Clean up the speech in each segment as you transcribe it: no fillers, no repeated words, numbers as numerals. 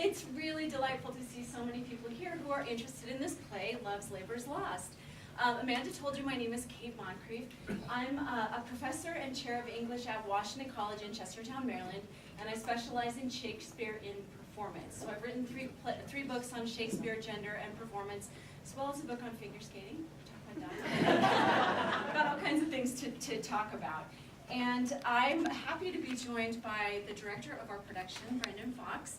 It's really delightful to see so many people here who are interested in this play, Love's Labor's Lost. Amanda told you my name is Kathryn Moncrief. I'm a professor and chair of English at Washington College in Chestertown, Maryland, and I specialize in Shakespeare in performance. So I've written three books on Shakespeare, gender, and performance, as well as a book on figure skating, which I've done. I've got all kinds of things to talk about. And I'm happy to be joined by the director of our production, Brendon Fox.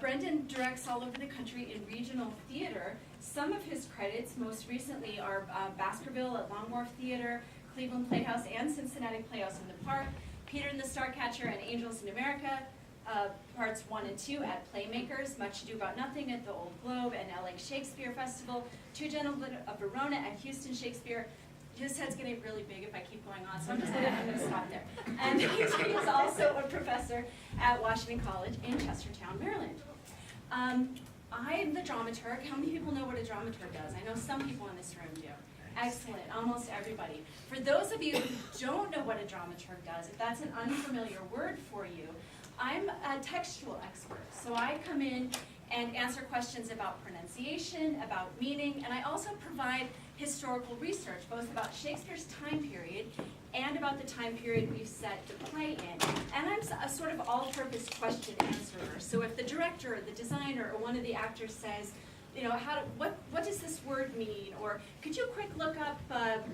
Brendon directs all over the country in regional theater. Some of his credits, most recently, are Baskerville at Long Wharf Theater, Cleveland Playhouse, and Cincinnati Playhouse in the Park, Peter and the Starcatcher and Angels in America, parts 1 and 2 at Playmakers, Much Ado About Nothing at the Old Globe and LA Shakespeare Festival, Two Gentlemen of Verona at Houston Shakespeare. His head's getting really big if I keep going on, so I'm going to stop there. And he is also a professor at Washington College in Chestertown, Maryland. I am the dramaturg. How many people know what a dramaturg does? I know some people in this room do. Excellent, almost everybody. For those of you who don't know what a dramaturg does, if that's an unfamiliar word for you, I'm a textual expert. So I come in and answer questions about pronunciation, about meaning, and I also provide historical research, both about Shakespeare's time period and about the time period we've set the play in. And I'm a sort of all-purpose question answerer. So if the director, or the designer, or one of the actors says, you know, what does this word mean? Or could you quick look up,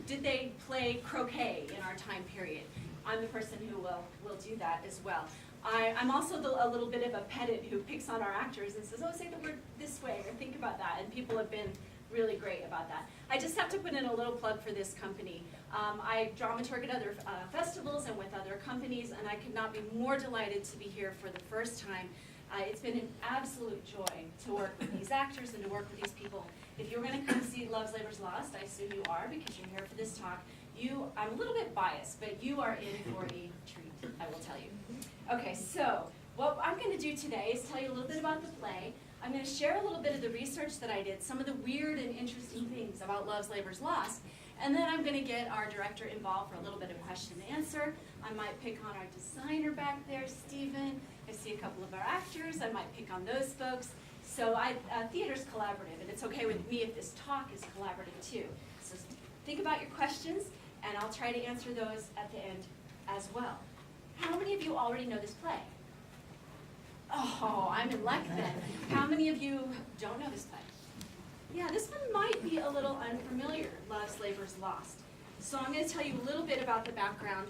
did they play croquet in our time period? I'm the person who will do that as well. I'm also a little bit of a pedant who picks on our actors and says, oh, say the word this way, or think about that. And people have been really great about that. I just have to put in a little plug for this company. I dramaturg at other festivals and with other companies, and I could not be more delighted to be here for the first time. It's been an absolute joy to work with these actors and to work with these people. If you're going to come see Love's Labor's Lost, I assume you are because you're here for this talk. I'm a little bit biased, but you are in for a treat, I will tell you. Okay, so what I'm going to do today is tell you a little bit about the play. I'm going to share a little bit of the research that I did, some of the weird and interesting things about Love's Labor's Lost, and then I'm going to get our director involved for a little bit of question and answer. I might pick on our designer back there, Stephen. I see a couple of our actors. I might pick on those folks. So theater's collaborative, and it's okay with me if this talk is collaborative too. So think about your questions, and I'll try to answer those at the end as well. How many of you already know this play? Oh, I'm in luck then. How many of you don't know this play? Yeah, this one might be a little unfamiliar, Love's Labor's Lost. So I'm going to tell you a little bit about the background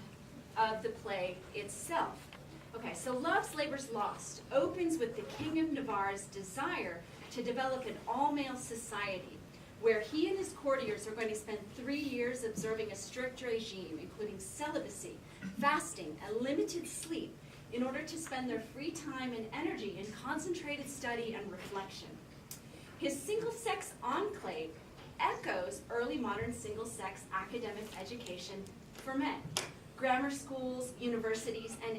of the play itself. Okay, so Love's Labor's Lost opens with the King of Navarre's desire to develop an all-male society where he and his courtiers are going to spend 3 years observing a strict regime, including celibacy, fasting, and limited sleep, in order to spend their free time and energy in concentrated study and reflection. His single-sex enclave echoes early modern single-sex academic education for men, grammar schools, universities, and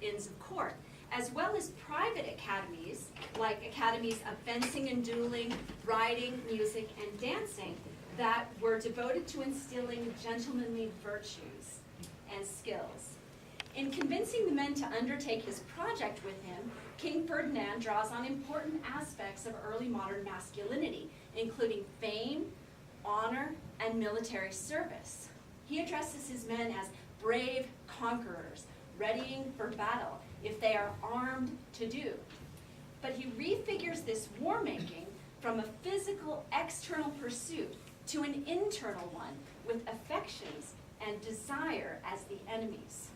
inns of court, as well as private academies, like academies of fencing and dueling, riding, music, and dancing, that were devoted to instilling gentlemanly virtues and skills. In convincing the men to undertake his project with him, King Ferdinand draws on important aspects of early modern masculinity, including fame, honor, and military service. He addresses his men as brave conquerors, readying for battle if they are armed to do. But he refigures this war-making from a physical external pursuit to an internal one with affections and desire as the enemies.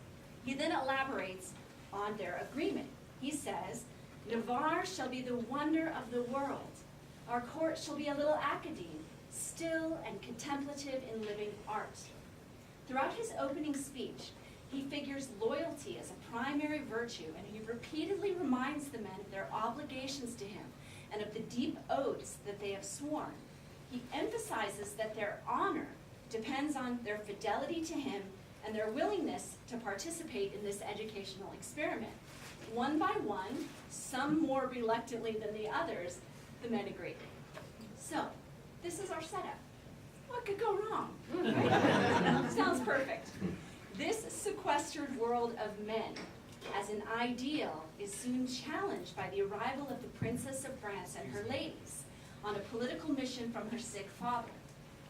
He then elaborates on their agreement. He says, Navarre shall be the wonder of the world. Our court shall be a little academe, still and contemplative in living art. Throughout his opening speech, he figures loyalty as a primary virtue, and he repeatedly reminds the men of their obligations to him and of the deep oaths that they have sworn. He emphasizes that their honor depends on their fidelity to him and their willingness to participate in this educational experiment. One by one, some more reluctantly than the others, the men agree. So, this is our setup. What could go wrong? Right? Sounds perfect. This sequestered world of men as an ideal is soon challenged by the arrival of the Princess of France and her ladies on a political mission from her sick father.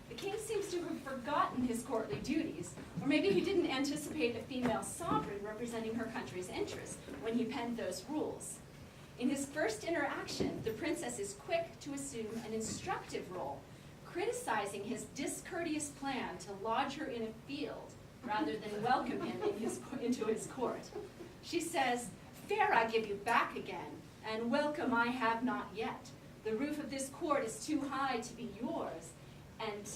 The king seems to have forgotten his courtly duties, or maybe he didn't anticipate a female sovereign representing her country's interests when he penned those rules. In his first interaction, the princess is quick to assume an instructive role, criticizing his discourteous plan to lodge her in a field rather than welcome him into his court. She says, "Fair I give you back again, and welcome I have not yet. The roof of this court is too high to be yours, and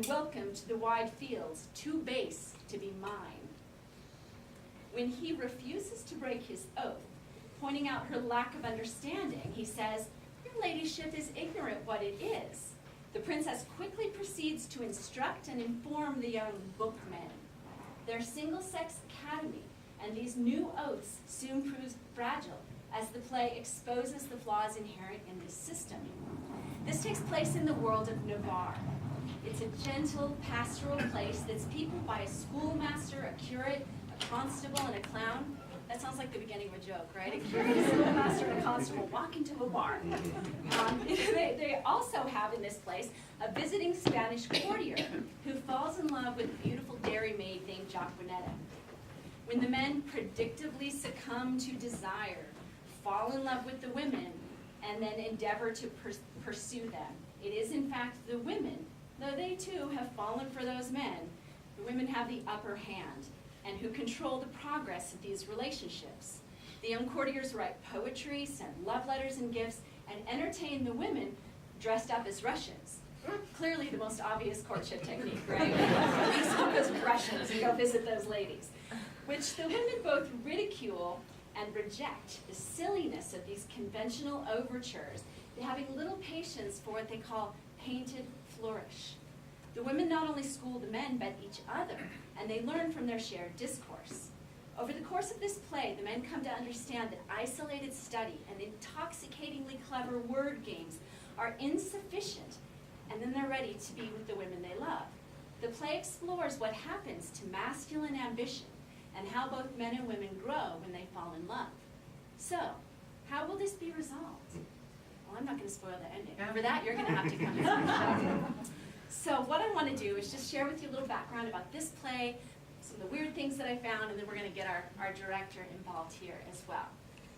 welcome to the wide fields, too base to be mine." When he refuses to break his oath, pointing out her lack of understanding, he says, "Your ladyship is ignorant what it is." The princess quickly proceeds to instruct and inform the young bookmen. Their single-sex academy and these new oaths soon proves fragile as the play exposes the flaws inherent in this system. This takes place in the world of Navarre. It's a gentle, pastoral place that's peopled by a schoolmaster, a curate, a constable, and a clown. That sounds like the beginning of a joke, right? A curate, a schoolmaster, and a constable walk into a bar. They also have in this place a visiting Spanish courtier who falls in love with a beautiful dairy maid named Jacquinetta. When the men predictably succumb to desire, fall in love with the women, and then endeavor to pursue them, it is in fact the women, though they too have fallen for those men, the women have the upper hand and who control the progress of these relationships. The young courtiers write poetry, send love letters and gifts, and entertain the women dressed up as Russians. Clearly the most obvious courtship technique, right? Dress up as Russians and go visit those ladies, which the women both ridicule and reject the silliness of these conventional overtures, having little patience for what they call painted flourish. The women not only school the men, but each other, and they learn from their shared discourse. Over the course of this play, the men come to understand that isolated study and intoxicatingly clever word games are insufficient, and then they're ready to be with the women they love. The play explores what happens to masculine ambition and how both men and women grow when they fall in love. So, how will this be resolved? Well, I'm not going to spoil the ending. For that, you're going to have to come and see the show. So what I want to do is just share with you a little background about this play, some of the weird things that I found, and then we're going to get our director involved here as well.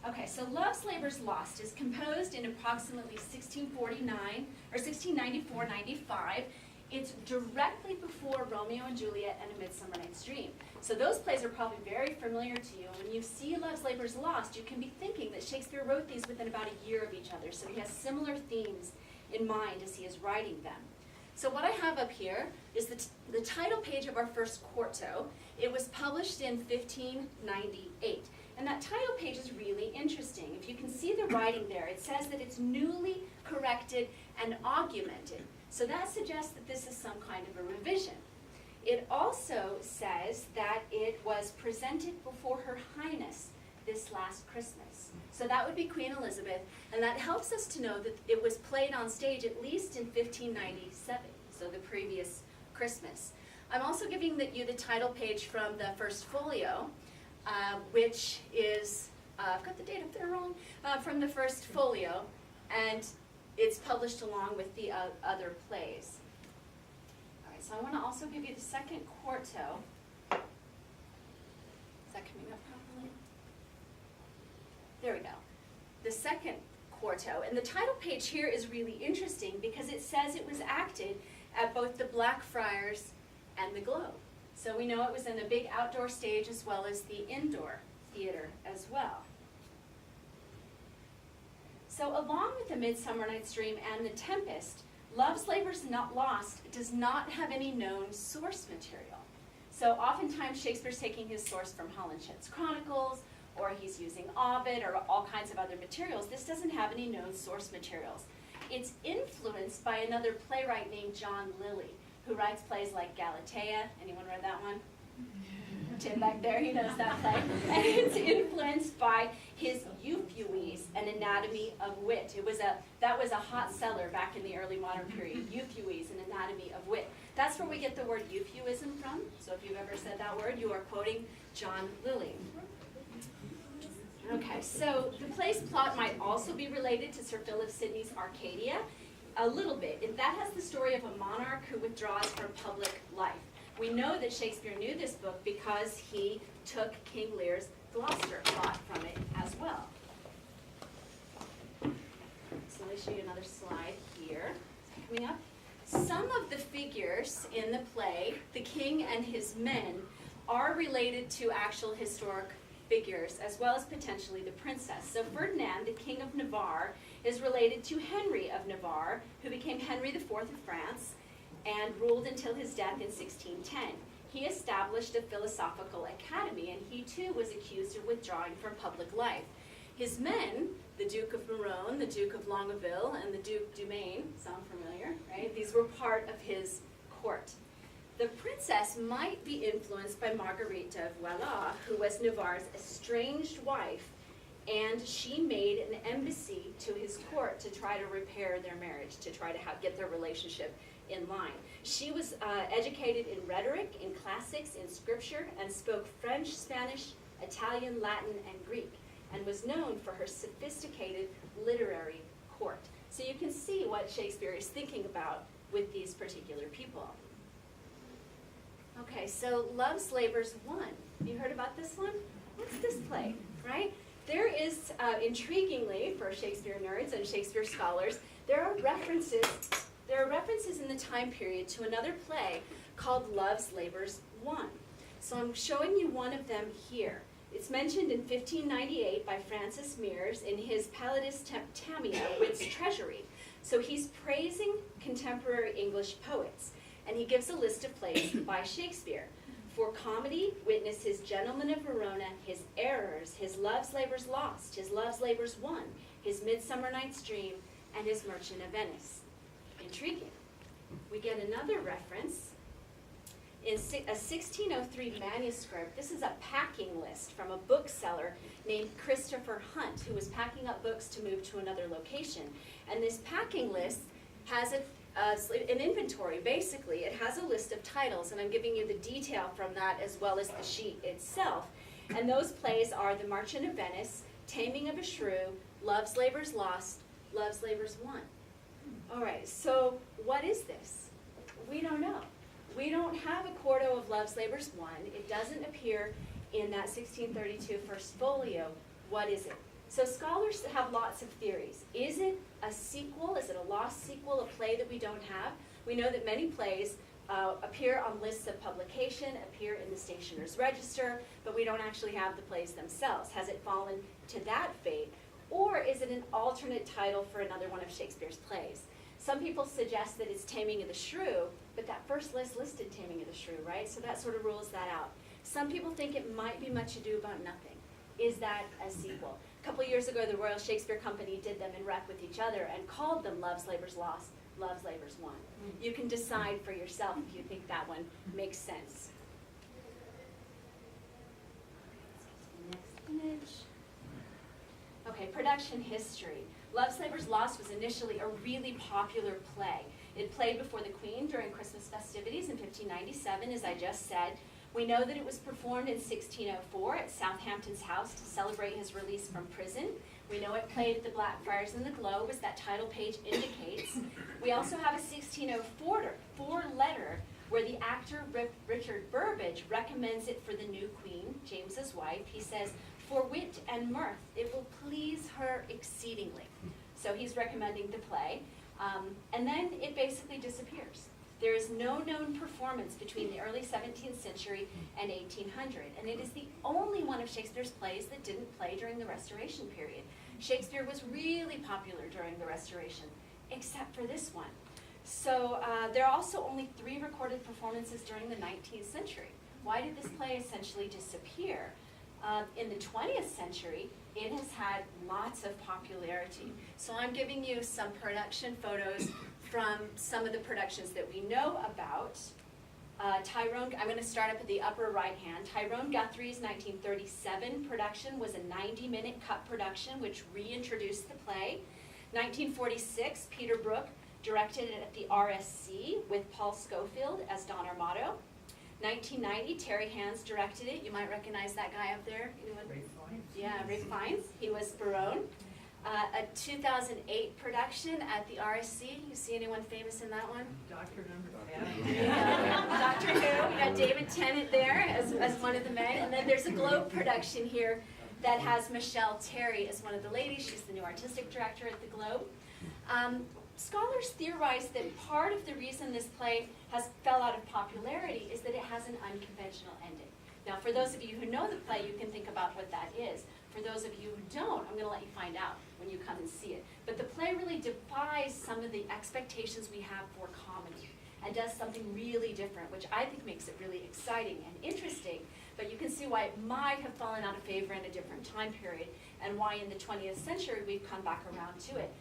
Okay, so Love's Labour's Lost is composed in approximately 1649 or 1694-95. It's directly before Romeo and Juliet and A Midsummer Night's Dream. So those plays are probably very familiar to you. When you see Love's Labour's Lost, you can be thinking that Shakespeare wrote these within about a year of each other. So he has similar themes in mind as he is writing them. So what I have up here is the title page of our first quarto. It was published in 1598. And that title page is really interesting. If you can see the writing there, it says that it's newly corrected and augmented. So that suggests that this is some kind of a revision. It also says that it was presented before Her Highness this last Christmas. So that would be Queen Elizabeth, and that helps us to know that it was played on stage at least in 1597, so the previous Christmas. I'm also giving you the title page from the first folio, which is, I've got the date up there wrong, from the first folio, and it's published along with the other plays. All right, so I want to also give you the second quarto. Is that coming up properly? There we go. The second quarto, and the title page here is really interesting because it says it was acted at both the Blackfriars and the Globe. So we know it was in a big outdoor stage as well as the indoor theater as well. So along with A Midsummer Night's Dream and The Tempest, Love's Labour's Lost does not have any known source material. So oftentimes Shakespeare's taking his source from Holinshed's Chronicles, or he's using Ovid, or all kinds of other materials. This doesn't have any known source materials. It's influenced by another playwright named John Lilly, who writes plays like Galatea. Anyone read that one? Tim back there, he knows that play. And it's influenced by his Euphues, An Anatomy of Wit. That was a hot seller back in the early modern period, Euphues, An Anatomy of Wit. That's where we get the word euphuism from. So if you've ever said that word, you are quoting John Lilly. Okay, so the play's plot might also be related to Sir Philip Sidney's Arcadia, a little bit. And that has the story of a monarch who withdraws from public life. We know that Shakespeare knew this book because he took King Lear's Gloucester plot from it as well. So let me show you another slide here. Coming up. Some of the figures in the play, the king and his men, are related to actual historic figures, as well as potentially the princess. So Ferdinand, the king of Navarre, is related to Henry of Navarre, who became Henry IV of France and ruled until his death in 1610. He established a philosophical academy, and he too was accused of withdrawing from public life. His men, the Duke of Morone, the Duke of Longueville, and the Duke du Maine, sound familiar, right? These were part of his court. The princess might be influenced by Marguerite of Valois, who was Navarre's estranged wife, and she made an embassy to his court to try to repair their marriage, to try to get their relationship in line. She was educated in rhetoric, in classics, in scripture, and spoke French, Spanish, Italian, Latin, and Greek, and was known for her sophisticated literary court. So you can see what Shakespeare is thinking about with these particular people. Okay, so Love's Labour's Won. You heard about this one? What's this play, right? There is, intriguingly, for Shakespeare nerds and Shakespeare scholars, there are references in the time period to another play called Love's Labour's Won. So I'm showing you one of them here. It's mentioned in 1598 by Francis Mears in his Pallidus Tamia, Wit's Treasury. So he's praising contemporary English poets, and he gives a list of plays by Shakespeare. For comedy, witness his Gentleman of Verona, his Errors, his Love's Labour's Lost, his Love's Labour's Won, his Midsummer Night's Dream, and his Merchant of Venice. Intriguing. We get another reference in a 1603 manuscript. This is a packing list from a bookseller named Christopher Hunt, who was packing up books to move to another location. And this packing list has an inventory, basically. It has a list of titles, and I'm giving you the detail from that as well as the sheet itself. And those plays are The Merchant of Venice, Taming of a Shrew, Love's Labour's Lost, Love's Labour's Won. All right, so what is this? We don't know. We don't have a quarto of Love's Labour's Won. It doesn't appear in that 1632 first folio. What is it? So scholars have lots of theories. Is it a sequel? Is it a lost sequel, a play that we don't have? We know that many plays appear on lists of publication, appear in the Stationer's Register, but we don't actually have the plays themselves. Has it fallen to that fate? Or is it an alternate title for another one of Shakespeare's plays? Some people suggest that it's Taming of the Shrew, but that first list listed Taming of the Shrew, right? So that sort of rules that out. Some people think it might be Much Ado About Nothing. Is that a sequel? A couple years ago, the Royal Shakespeare Company did them in rep with each other and called them Love's Labour's Lost, Love's Labour's Won. You can decide for yourself if you think that one makes sense. Next image. Okay, production history. Love's Labour's Lost was initially a really popular play. It played before the Queen during Christmas festivities in 1597, as I just said. We know that it was performed in 1604 at Southampton's house to celebrate his release from prison. We know it played at the Blackfriars and the Globe, as that title page indicates. We also have a 1604 letter where the actor Richard Burbage recommends it for the new Queen, James's wife. He says, "For wit and mirth, it will please her exceedingly." So he's recommending the play. And then it basically disappears. There is no known performance between the early 17th century and 1800, and it is the only one of Shakespeare's plays that didn't play during the Restoration period. Shakespeare was really popular during the Restoration, except for this one. So there are also only 3 recorded performances during the 19th century. Why did this play essentially disappear? In the 20th century, it has had lots of popularity. So I'm giving you some production photos from some of the productions that we know about. I'm going to start up at the upper right hand. Tyrone Guthrie's 1937 production was a 90-minute cut production which reintroduced the play. 1946, Peter Brook directed it at the RSC with Paul Schofield as Don Armato. 1990, Terry Hands directed it. You might recognize that guy up there. Anyone? Ray Fiennes. Yeah, Ray Fiennes. He was Barone. A 2008 production at the RSC. You see anyone famous in that one? Doctor Number Doctor Who. We got David Tennant there as one of the men. And then there's a Globe production here that has Michelle Terry as one of the ladies. She's the new artistic director at the Globe. Scholars theorize that part of the reason this play fell out of popularity is that it has an unconventional ending. Now, for those of you who know the play, you can think about what that is. For those of you who don't, I'm going to let you find out when you come and see it. But the play really defies some of the expectations we have for comedy and does something really different, which I think makes it really exciting and interesting. But you can see why it might have fallen out of favor in a different time period and why in the 20th century we've come back around to it.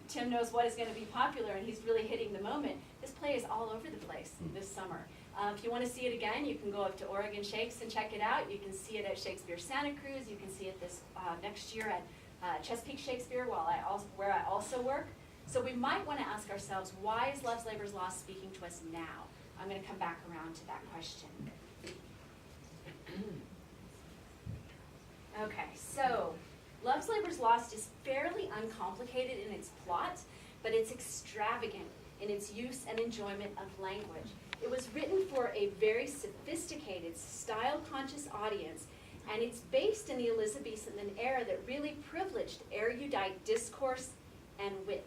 Tim knows what is going to be popular, and he's really hitting the moment. This play is all over the place this summer. If you want to see it again, you can go up to Oregon Shakes and check it out. You can see it at Shakespeare Santa Cruz. You can see it this next year at Chesapeake Shakespeare, where I also work. So we might want to ask ourselves, why is Love's Labour's Lost speaking to us now? I'm going to come back around to that question. Okay, so Love's Labour's Lost is fairly uncomplicated in its plot, but it's extravagant in its use and enjoyment of language. It was written for a very sophisticated, style-conscious audience, and it's based in the Elizabethan era that really privileged erudite discourse and wit.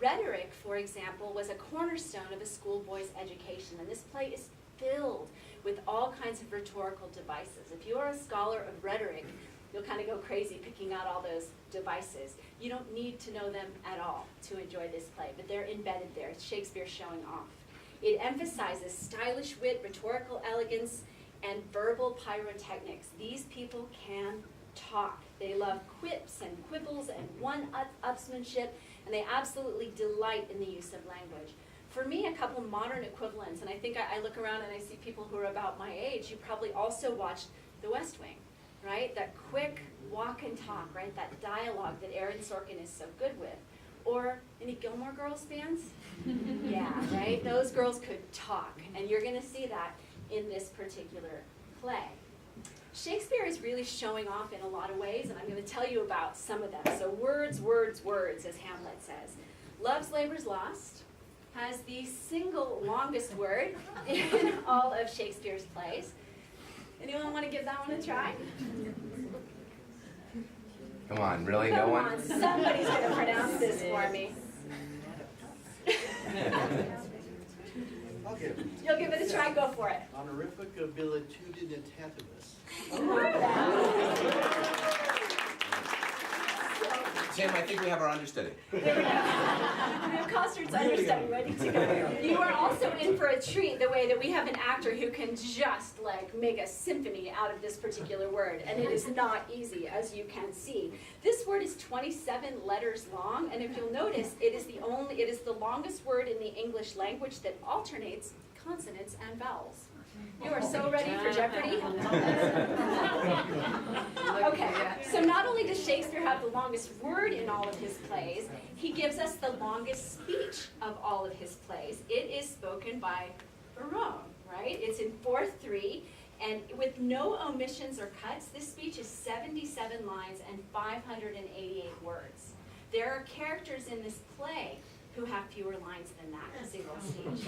Rhetoric, for example, was a cornerstone of a schoolboy's education, and this play is filled with all kinds of rhetorical devices. If you are a scholar of rhetoric, you'll kind of go crazy picking out all those devices. You don't need to know them at all to enjoy this play, but they're embedded there. It's Shakespeare showing off. It emphasizes stylish wit, rhetorical elegance, and verbal pyrotechnics. These people can talk. They love quips and quibbles and one-upsmanship, and they absolutely delight in the use of language. For me, a couple modern equivalents, and I think I look around and I see people who are about my age. You probably also watched The West Wing, right? That quick walk and talk, right? That dialogue that Aaron Sorkin is so good with. Or any Gilmore Girls fans? Yeah, right? Those girls could talk, and you're going to see that in this particular play. Shakespeare is really showing off in a lot of ways, and I'm going to tell you about some of them. So words, words, words, as Hamlet says. Love's Labour's Lost has the single longest word in all of Shakespeare's plays. Anyone want to give that one a try? Come on, really? Come No one? on, somebody's going to pronounce this for me. I'll give it. You'll give it a try, go for it. Honorific abilitudinitatis. Tim, I think we have our understudy. There we go. We have Costard's understudy ready to go. You are also in for a treat the way that we have an actor who can just like make a symphony out of this particular word, and it is not easy, as you can see. This word is 27 letters long, and if you'll notice, it is the longest word in the English language that alternates consonants and vowels. You are so ready for Jeopardy! Okay, so not only does Shakespeare have the longest word in all of his plays, he gives us the longest speech of all of his plays. It is spoken by Barone, right? It's in 4/3, and with no omissions or cuts, this speech is 77 lines and 588 words. There are characters in this play who have fewer lines than that single speech,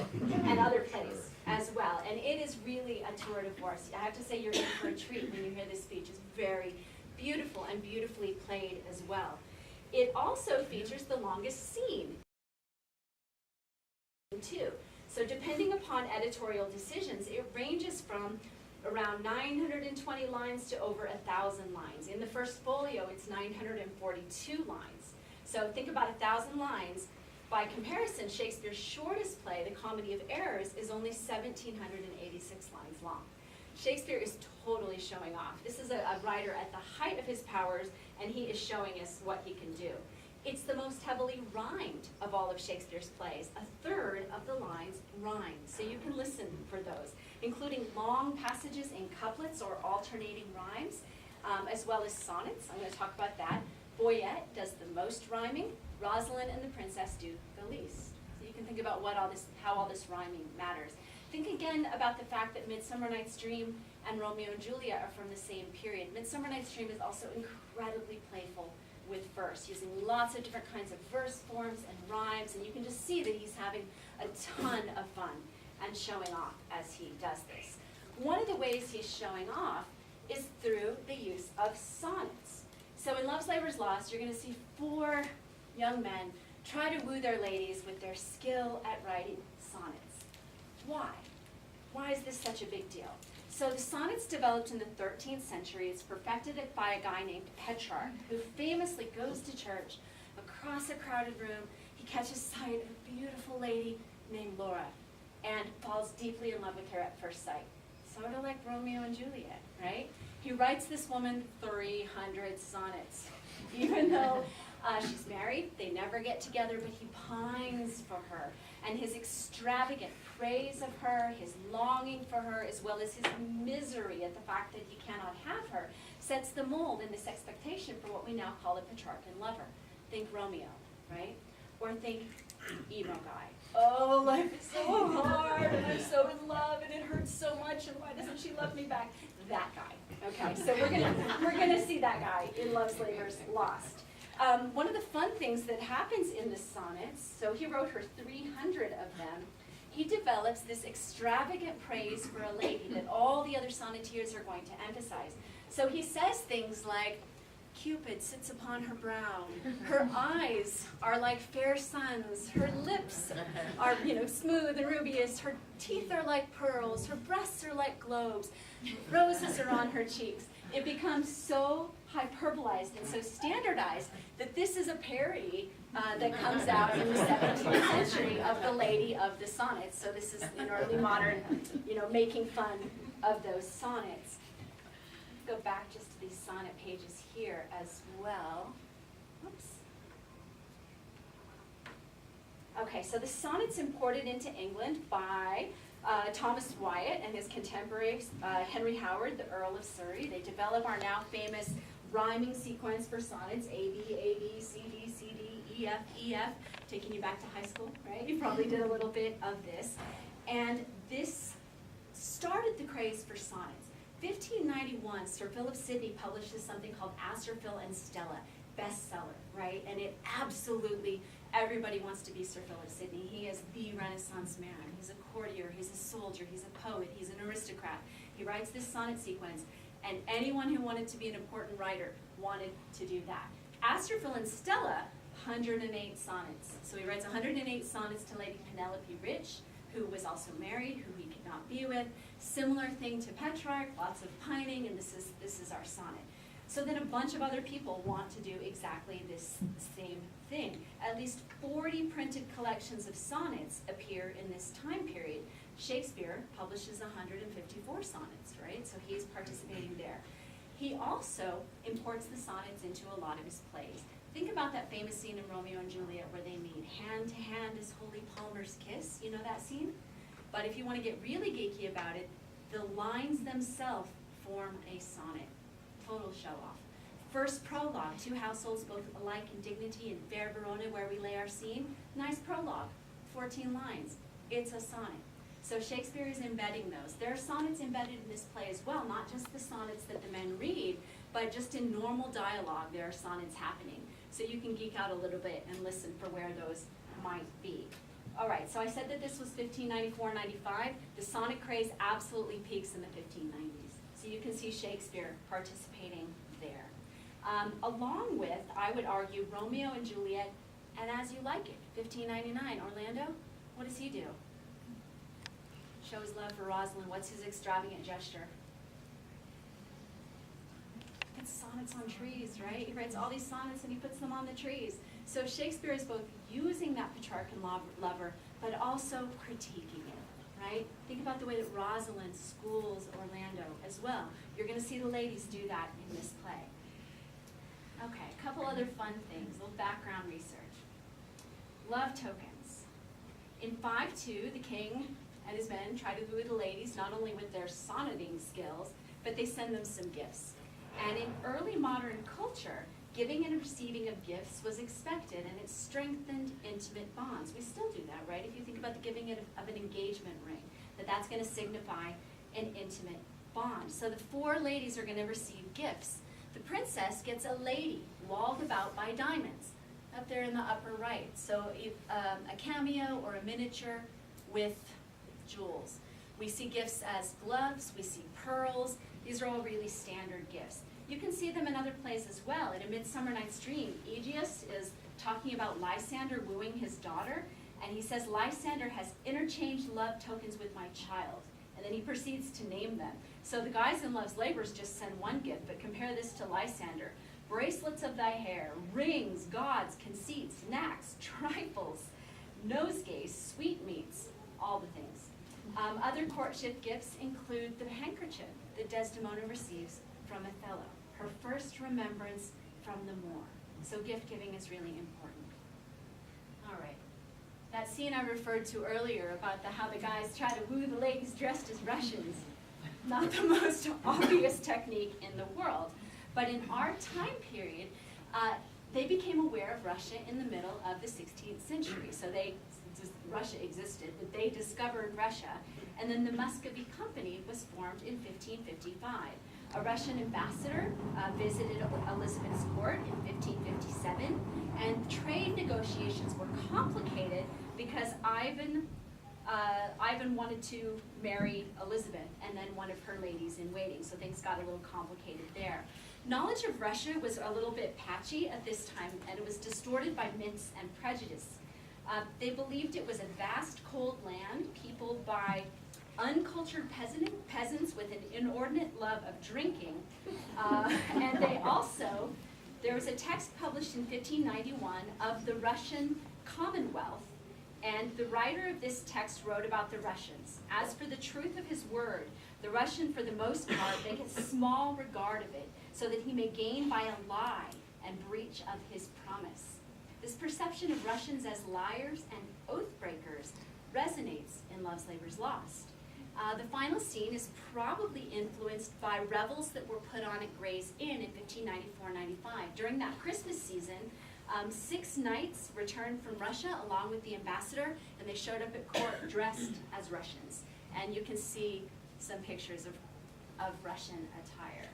and other plays as well. And it is really a tour de force. I have to say, you're in for a treat when you hear this speech. It's very beautiful and beautifully played as well. It also features the longest scene, too. So depending upon editorial decisions, it ranges from around 920 lines to over 1,000 lines. In the first folio, it's 942 lines. So think about 1,000 lines. By comparison, Shakespeare's shortest play, The Comedy of Errors, is only 1,786 lines long. Shakespeare is totally showing off. This is a writer at the height of his powers, and he is showing us what he can do. It's the most heavily rhymed of all of Shakespeare's plays. 1/3 of the lines rhyme, so you can listen for those, including long passages in couplets or alternating rhymes, as well as sonnets. I'm going to talk about that. Boyette does the most rhyming, Rosalind and the princess do the least. So you can think about how all this rhyming matters. Think again about the fact that Midsummer Night's Dream and Romeo and Juliet are from the same period. Midsummer Night's Dream is also incredibly playful with verse, using lots of different kinds of verse forms and rhymes, and you can just see that he's having a ton of fun and showing off as he does this. One of the ways he's showing off is through the use of sonnets. So in Love's Labour's Lost, you're going to see 4 young men try to woo their ladies with their skill at writing sonnets. Why? Why is this such a big deal? So the sonnets developed in the 13th century. It's perfected by a guy named Petrarch, who famously goes to church across a crowded room. He catches sight of a beautiful lady named Laura and falls deeply in love with her at first sight. Sort of like Romeo and Juliet, right? He writes this woman 300 sonnets. Even though she's married, they never get together, but he pines for her. And his extravagant praise of her, his longing for her, as well as his misery at the fact that he cannot have her, sets the mold in this expectation for what we now call a Petrarchan lover. Think Romeo, right? Or think emo guy. Oh, life is so hard, and I'm so in love, and it hurts so much, and why doesn't she love me back? That guy. Okay, so we're gonna see that guy in Love's Labour's Lost. One of the fun things that happens in the sonnets, so he wrote her 300 of them, he develops this extravagant praise for a lady that all the other sonneteers are going to emphasize. So he says things like, Cupid sits upon her brow, her eyes are like fair suns, her lips are, smooth and rubious, her teeth are like pearls, her breasts are like globes, roses are on her cheeks. It becomes so hyperbolized and so standardized that this is a parody that comes out in the 17th century of the Lady of the Sonnets. So this is an early modern, making fun of those sonnets. Go back just to these sonnet pages here as well. Oops. Okay, so the sonnet's imported into England by Thomas Wyatt and his contemporary Henry Howard, the Earl of Surrey. They develop our now famous rhyming sequence for sonnets, A, B, C, D, C, D, E, F, E, F, taking you back to high school, right? You probably did a little bit of this. And this started the craze for sonnets. 1591, Sir Philip Sidney publishes something called Astrophil and Stella, bestseller, right? And it absolutely, everybody wants to be Sir Philip Sidney. He is the Renaissance man. He's a courtier, he's a soldier, he's a poet, he's an aristocrat. He writes this sonnet sequence, and anyone who wanted to be an important writer wanted to do that. Astrophil and Stella, 108 sonnets. So he writes 108 sonnets to Lady Penelope Rich, who was also married, who he could not be with. Similar thing to Petrarch, lots of pining, and this is our sonnet. So then a bunch of other people want to do exactly this same thing. At least 40 printed collections of sonnets appear in this time period. Shakespeare publishes 154 sonnets, right? So he's participating there. He also imports the sonnets into a lot of his plays. Think about that famous scene in Romeo and Juliet where they meet hand to hand as Holy Palmer's kiss. You know that scene? But if you want to get really geeky about it, the lines themselves form a sonnet. Total show-off. First prologue, 2 households both alike in dignity in fair Verona where we lay our scene. Nice prologue, 14 lines. It's a sonnet. So Shakespeare is embedding those. There are sonnets embedded in this play as well, not just the sonnets that the men read, but just in normal dialogue there are sonnets happening. So you can geek out a little bit and listen for where those might be. All right, so I said that this was 1594-95. The sonnet craze absolutely peaks in the 1590s. So you can see Shakespeare participating there. Along with, I would argue, Romeo and Juliet and As You Like It, 1599. Orlando, what does he do? Shows love for Rosalind. What's his extravagant gesture? It's sonnets on trees, right? He writes all these sonnets and he puts them on the trees. So Shakespeare is both using that Petrarchan lover, but also critiquing it, right? Think about the way that Rosalind schools Orlando as well. You're going to see the ladies do that in this play. Okay, a couple other fun things, a little background research. Love tokens. In 5-2, the king and his men try to woo the ladies, not only with their sonneting skills, but they send them some gifts. And in early modern culture, giving and receiving of gifts was expected, and it strengthened intimate bonds. We still do that, right? If you think about the giving of an engagement ring, that's going to signify an intimate bond. So the four ladies are going to receive gifts. The princess gets a lady walled about by diamonds, up there in the upper right. So a cameo or a miniature with jewels. We see gifts as gloves, we see pearls. These are all really standard gifts. You can see them in other plays as well. In A Midsummer Night's Dream, Aegeus is talking about Lysander wooing his daughter, and he says, Lysander has interchanged love tokens with my child. And then he proceeds to name them. So the guys in Love's Labors just send one gift, but compare this to Lysander. Bracelets of thy hair, rings, gauds, conceits, knacks, trifles, nosegays, sweetmeats, all the things. Other courtship gifts include the handkerchief that Desdemona receives from Othello, her first remembrance from the Moor. So gift giving is really important. All right. That scene I referred to earlier about how the guys try to woo the ladies dressed as Russians, not the most obvious technique in the world. But in our time period, they became aware of Russia in the middle of the 16th century. So Russia existed, but they discovered Russia. And then the Muscovy Company was formed in 1555. A Russian ambassador visited Elizabeth's court in 1557, and trade negotiations were complicated because Ivan wanted to marry Elizabeth and then one of her ladies in waiting, so things got a little complicated there. Knowledge of Russia was a little bit patchy at this time, and it was distorted by myths and prejudice. They believed it was a vast, cold land peopled by uncultured peasants with an inordinate love of drinking. And there was a text published in 1591 of the Russian Commonwealth, and the writer of this text wrote about the Russians. As for the truth of his word, the Russian for the most part maketh small regard of it, so that he may gain by a lie and breach of his promise. This perception of Russians as liars and oath breakers resonates in Love's Labour's Lost. The final scene is probably influenced by revels that were put on at Gray's Inn in 1594-95. During that Christmas season, 6 knights returned from Russia along with the ambassador, and they showed up at court dressed as Russians. And you can see some pictures of Russian attire.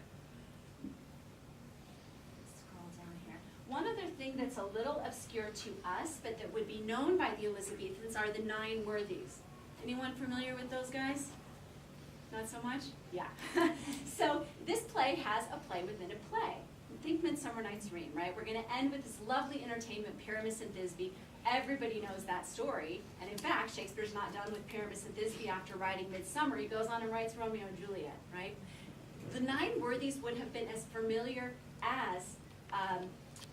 Scroll down here. One other thing that's a little obscure to us, but that would be known by the Elizabethans, are the Nine Worthies. Anyone familiar with those guys? Not so much? Yeah. So this play has a play within a play. Think Midsummer Night's Dream, right? We're going to end with this lovely entertainment, Pyramus and Thisbe. Everybody knows that story. And in fact, Shakespeare's not done with Pyramus and Thisbe after writing Midsummer. He goes on and writes Romeo and Juliet, right? The Nine Worthies would have been as familiar as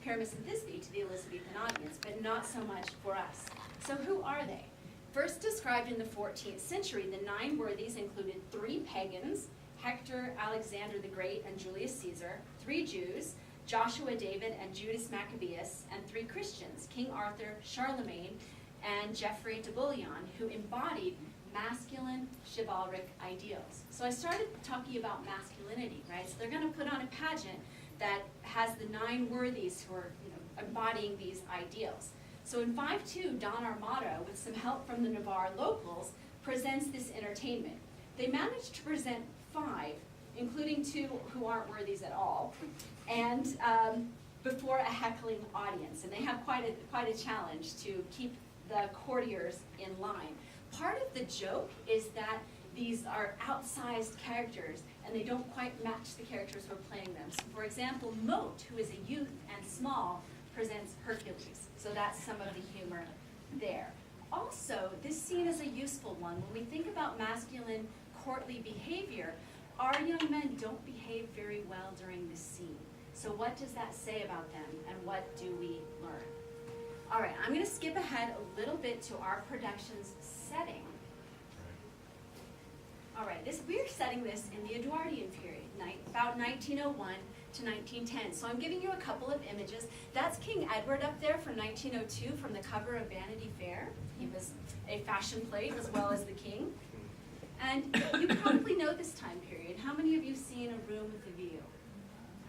Pyramus and Thisbe to the Elizabethan audience, but not so much for us. So who are they? First described in the 14th century, the Nine Worthies included 3 pagans, Hector, Alexander the Great, and Julius Caesar, 3 Jews, Joshua, David, and Judas Maccabeus, and 3 Christians, King Arthur, Charlemagne, and Geoffrey de Bouillon, who embodied masculine chivalric ideals. So I started talking about masculinity, right? So they're going to put on a pageant that has the 9 worthies who are embodying these ideals. So in 5-2, Don Armato, with some help from the Navarre locals, presents this entertainment. They managed to present 5, including 2 who aren't worthies at all, and before a heckling audience. And they have quite a challenge to keep the courtiers in line. Part of the joke is that these are outsized characters, and they don't quite match the characters who are playing them. So for example, Moat, who is a youth and small, presents Hercules. So that's some of the humor there. Also, this scene is a useful one. When we think about masculine courtly behavior, our young men don't behave very well during this scene. So what does that say about them, and what do we learn? All right, I'm going to skip ahead a little bit to our production's setting. All right, we're setting this in the Edwardian period, about 1901 to 1910. So I'm giving you a couple of images. That's King Edward up there from 1902 from the cover of Vanity Fair. He was a fashion plate as well as the king. And you probably know this time period. How many of you have seen A Room with a View?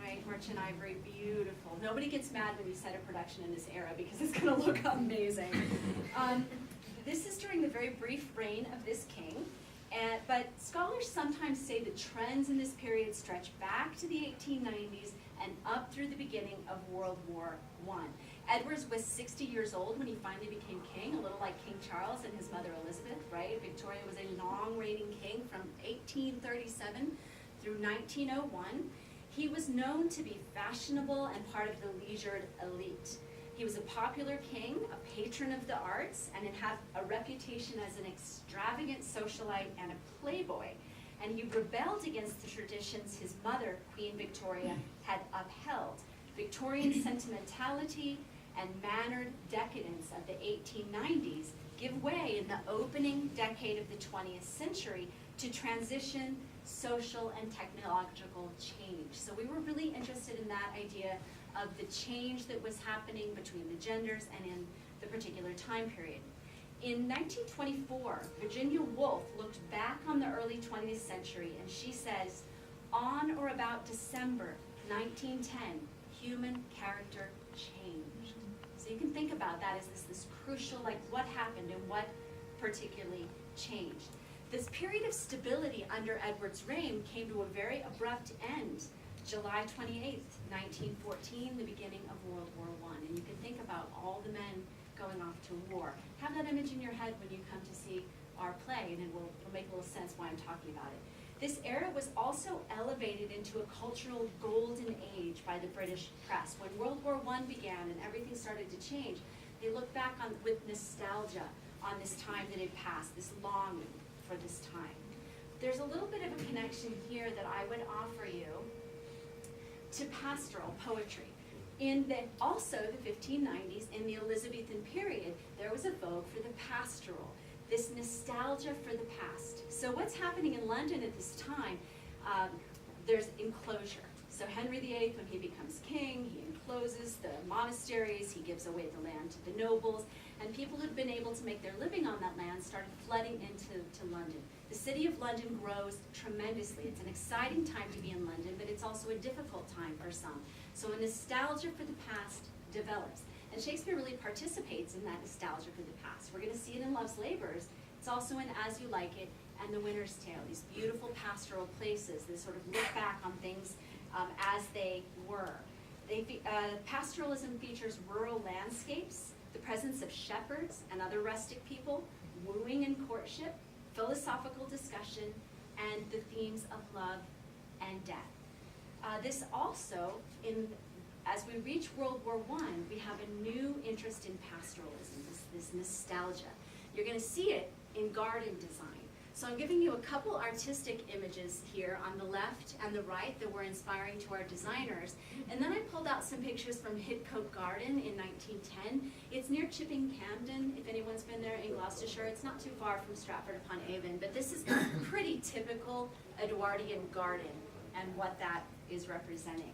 right? Merchant ivory, beautiful. Nobody gets mad when you set a production in this era because it's going to look amazing. This is during the very brief reign of this king, but scholars sometimes say the trends in this period stretch back to the 1890s and up through the beginning of World War I. Edward was 60 years old when he finally became king, a little like King Charles and his mother Elizabeth, right? Victoria was a long reigning king from 1837 through 1901. He was known to be fashionable and part of the leisured elite. He was a popular king, a patron of the arts, and had a reputation as an extravagant socialite and a playboy. And he rebelled against the traditions his mother, Queen Victoria, had upheld. Victorian sentimentality and mannered decadence of the 1890s give way in the opening decade of the 20th century to transition, social, and technological change. So we were really interested in that idea of the change that was happening between the genders and in the particular time period. In 1924, Virginia Woolf looked back on the early 20th century and she says, on or about December 1910, human character changed. So you can think about that as this crucial, like what happened and what particularly changed. This period of stability under Edward's reign came to a very abrupt end. July 28th, 1914, the beginning of World War I. And you can think about all the men going off to war. Have that image in your head when you come to see our play, and it will make a little sense why I'm talking about it. This era was also elevated into a cultural golden age by the British press. When World War I began and everything started to change, they looked back on with nostalgia on this time that had passed, this longing for this time. There's a little bit of a connection here that I would offer you to pastoral poetry. In also the 1590s, in the Elizabethan period, there was a vogue for the pastoral, this nostalgia for the past. So what's happening in London at this time, there's enclosure. So Henry VIII, when he becomes king, he encloses the monasteries, he gives away the land to the nobles, and people who'd been able to make their living on that land started flooding into London. The city of London grows tremendously. It's an exciting time to be in London, but it's also a difficult time for some. So a nostalgia for the past develops. And Shakespeare really participates in that nostalgia for the past. We're going to see it in Love's Labours. It's also in As You Like It and The Winter's Tale, these beautiful pastoral places that sort of look back on things as they were. Pastoralism features rural landscapes, the presence of shepherds and other rustic people, wooing and courtship, philosophical discussion, and the themes of love and death. This also, as we reach World War I, we have a new interest in pastoralism, this nostalgia. You're going to see it in garden design. So I'm giving you a couple artistic images here on the left and the right that were inspiring to our designers. And then I pulled out some pictures from Hidcote Garden in 1910. It's near Chipping Campden, if anyone's been there in Gloucestershire. It's not too far from Stratford-upon-Avon, but this is a pretty typical Edwardian garden and what that is representing.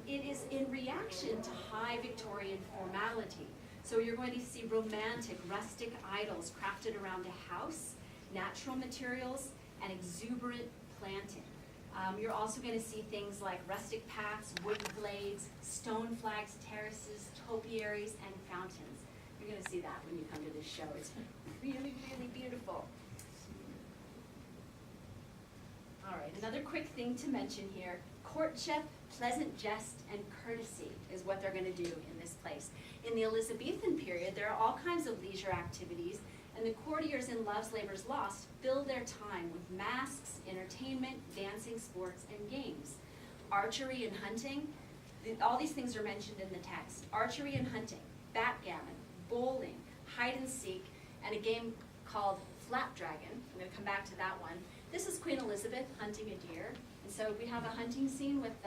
It is in reaction to high Victorian formality. So you're going to see romantic, rustic idols crafted around a house, natural materials, and exuberant planting. You're also going to see things like rustic paths, wooden glades, stone flags, terraces, topiaries, and fountains. You're going to see that when you come to this show. It's really, really beautiful. All right, another quick thing to mention here. Courtship, pleasant jest, and courtesy is what they're going to do in this place. In the Elizabethan period, there are all kinds of leisure activities, and the courtiers in Love's Labours Lost fill their time with masks, entertainment, dancing, sports, and games. Archery and hunting, all these things are mentioned in the text. Archery and hunting, backgammon, bowling, hide and seek, and a game called Flapdragon. I'm going to come back to that one. This is Queen Elizabeth hunting a deer. And so we have a hunting scene with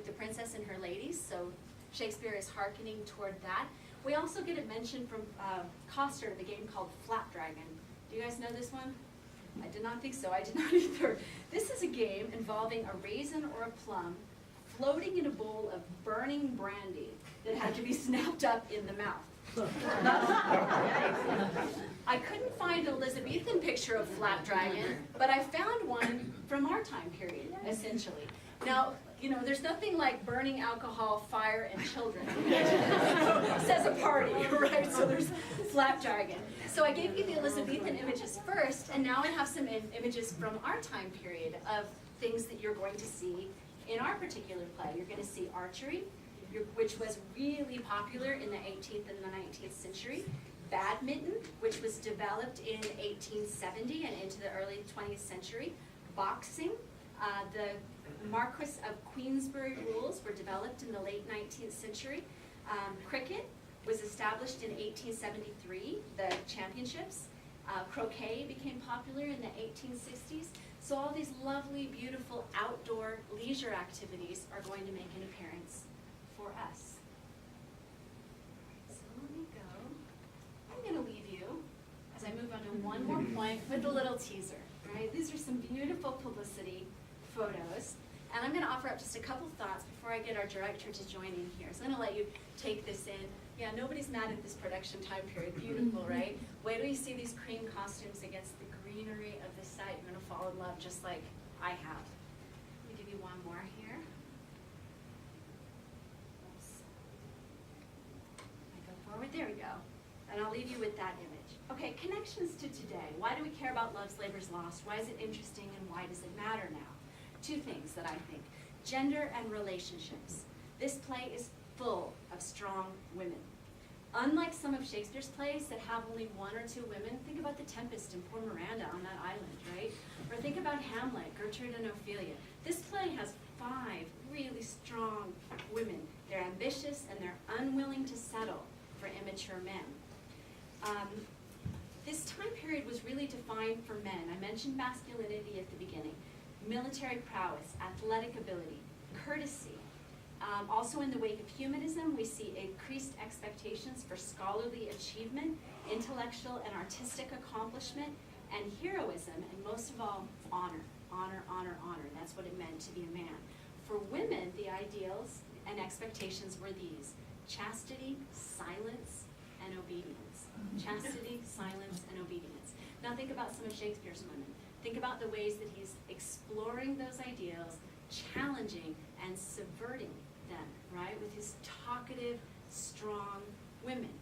the princess and her ladies, so Shakespeare is hearkening toward that. We also get a mention from Coster, the game called Flapdragon. Do you guys know this one? I did not think so. I did not either. This is a game involving a raisin or a plum floating in a bowl of burning brandy that had to be snapped up in the mouth. I couldn't find an Elizabethan picture of Flapdragon, but I found one from our time period, essentially. Now, You know, there's nothing like burning alcohol, fire, and children. Says a party, right? So there's flap jargon. So I gave you the Elizabethan images first, and now I have some images from our time period of things that you're going to see in our particular play. You're going to see archery, which was really popular in the 18th and the 19th century. Badminton, which was developed in 1870 and into the early 20th century. Boxing, the Marquis of Queensberry rules were developed in the late 19th century. Cricket was established in 1873, the championships. Croquet became popular in the 1860s. So all these lovely, beautiful outdoor leisure activities are going to make an appearance for us. So let me go. I'm going to leave you, as I move on to one more point, with a little teaser. Right? These are some beautiful publicity photos. And I'm going to offer up just a couple thoughts before I get our director to join in here. So I'm going to let you take this in. Yeah, nobody's mad at this production time period. Beautiful, right? Wait till you see these cream costumes against the greenery of the site. You're going to fall in love just like I have. Let me give you one more here. Oops. I go forward. There we go. And I'll leave you with that image. Okay, connections to today. Why do we care about Love's Labor's Lost? Why is it interesting and why does it matter now? Two things that I think. Gender and relationships. This play is full of strong women. Unlike some of Shakespeare's plays that have only one or two women, think about The Tempest and poor Miranda on that island, right? Or think about Hamlet, Gertrude and Ophelia. This play has 5 really strong women. They're ambitious and they're unwilling to settle for immature men. This time period was really defined for men. I mentioned masculinity at the beginning. Military prowess, athletic ability, courtesy. Also in the wake of humanism, we see increased expectations for scholarly achievement, intellectual and artistic accomplishment, and heroism, and most of all, honor. Honor, honor, honor. That's what it meant to be a man. For women, the ideals and expectations were these: chastity, silence, and obedience. Chastity, silence, and obedience. Now think about some of Shakespeare's women. Think about the ways that he's exploring those ideals, challenging and subverting them, right? With his talkative, strong women.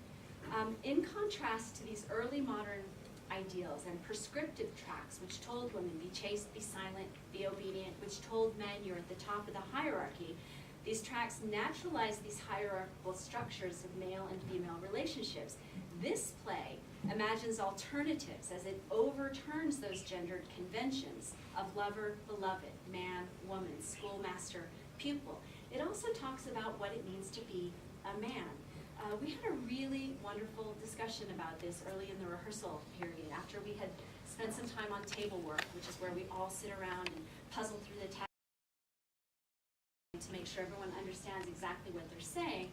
In contrast to these early modern ideals and prescriptive tracts, which told women, be chaste, be silent, be obedient, which told men you're at the top of the hierarchy, these tracts naturalize these hierarchical structures of male and female relationships. This play imagines alternatives as it overturns those gendered conventions of lover, beloved, man, woman, schoolmaster, pupil. It also talks about what it means to be a man. We had a really wonderful discussion about this early in the rehearsal period after we had spent some time on table work, which is where we all sit around and puzzle through the text to make sure everyone understands exactly what they're saying.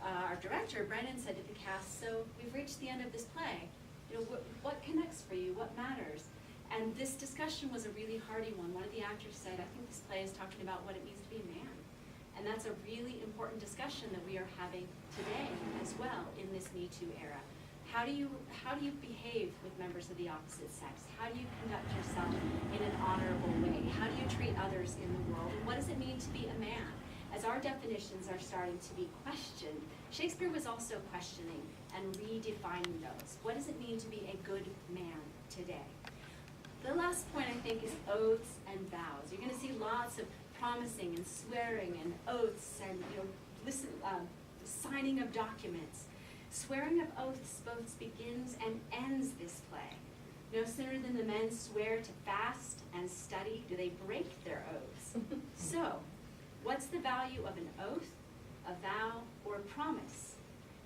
Our director, Brendon, said to the cast, so we've reached the end of this play. You know, what connects for you? What matters? And this discussion was a really hearty one. One of the actors said, I think this play is talking about what it means to be a man. And that's a really important discussion that we are having today as well in this Me Too era. How do you behave with members of the opposite sex? How do you conduct yourself in an honorable way? How do you treat others in the world? And what does it mean to be a man? As our definitions are starting to be questioned, Shakespeare was also questioning and redefining those. What does it mean to be a good man today? The last point, I think, is oaths and vows. You're going to see lots of promising and swearing and oaths and signing of documents. Swearing of oaths both begins and ends this play. No sooner than the men swear to fast and study do they break their oaths. So, what's the value of an oath, a vow, or a promise?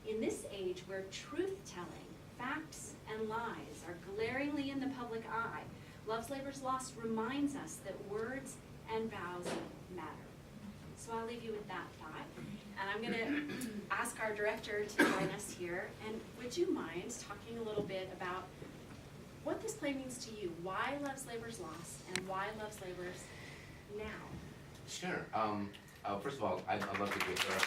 In this age where truth-telling, facts, and lies are glaringly in the public eye, Love's Labor's Lost reminds us that words and vows matter. So I'll leave you with that thought. And I'm going to ask our director to join us here. And would you mind talking a little bit about what this play means to you? Why Love's Labor's Lost and why Love's Labor's now? Sure. First of all, I'd love to give her.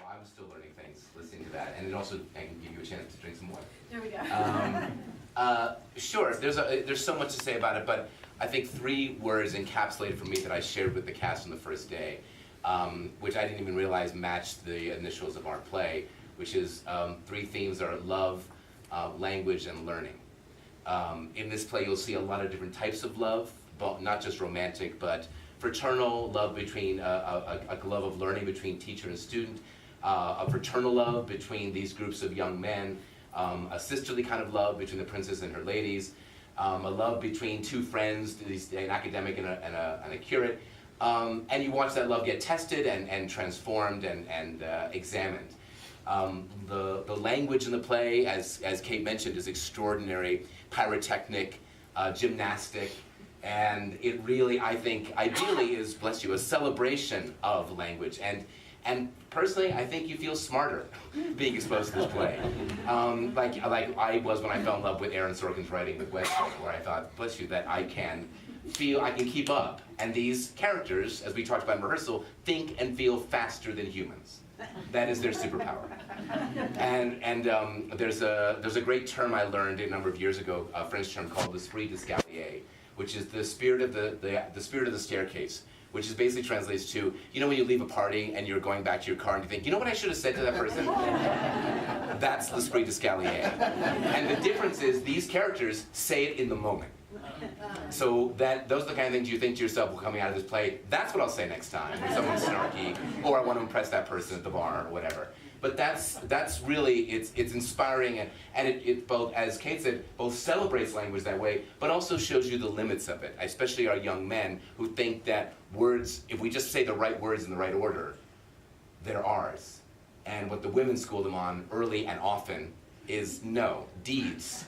I was still learning things listening to that, and it also I can give you a chance to drink some water. There we go. Sure. There's so much to say about it, but I think 3 words encapsulated for me that I shared with the cast on the first day, which I didn't even realize matched the initials of our play, which is 3 themes are love, language, and learning. In this play, you'll see a lot of different types of love, not just romantic, but fraternal love between a love of learning between teacher and student, a fraternal love between these groups of young men, a sisterly kind of love between the princess and her ladies, a love between 2 friends, an academic and a curate, and you watch that love get tested and transformed and examined. The language in the play, as Kate mentioned, is extraordinary, pyrotechnic, gymnastic, and it really, I think, ideally is, bless you, a celebration of language. And personally, I think you feel smarter being exposed to this play. Like I was when I fell in love with Aaron Sorkin's writing with Westworld, where I thought, bless you, that I can keep up. And these characters, as we talked about in rehearsal, think and feel faster than humans. That is their superpower. And there's a great term I learned a number of years ago, a French term called l'esprit d'escalier, which is the spirit of the spirit of the staircase, which is basically translates to, you know, when you leave a party and you're going back to your car and you think, you know what I should have said to that person? That's l'esprit d'escalier. And the difference is these characters say it in the moment. So those are the kind of things you think to yourself, well, coming out of this play, that's what I'll say next time when someone's snarky, or I want to impress that person at the bar, or whatever. But that's really, it's inspiring, and it both, as Kate said, both celebrates language that way, but also shows you the limits of it, especially our young men who think that words, if we just say the right words in the right order, they're ours. And what the women school them on early and often is no, deeds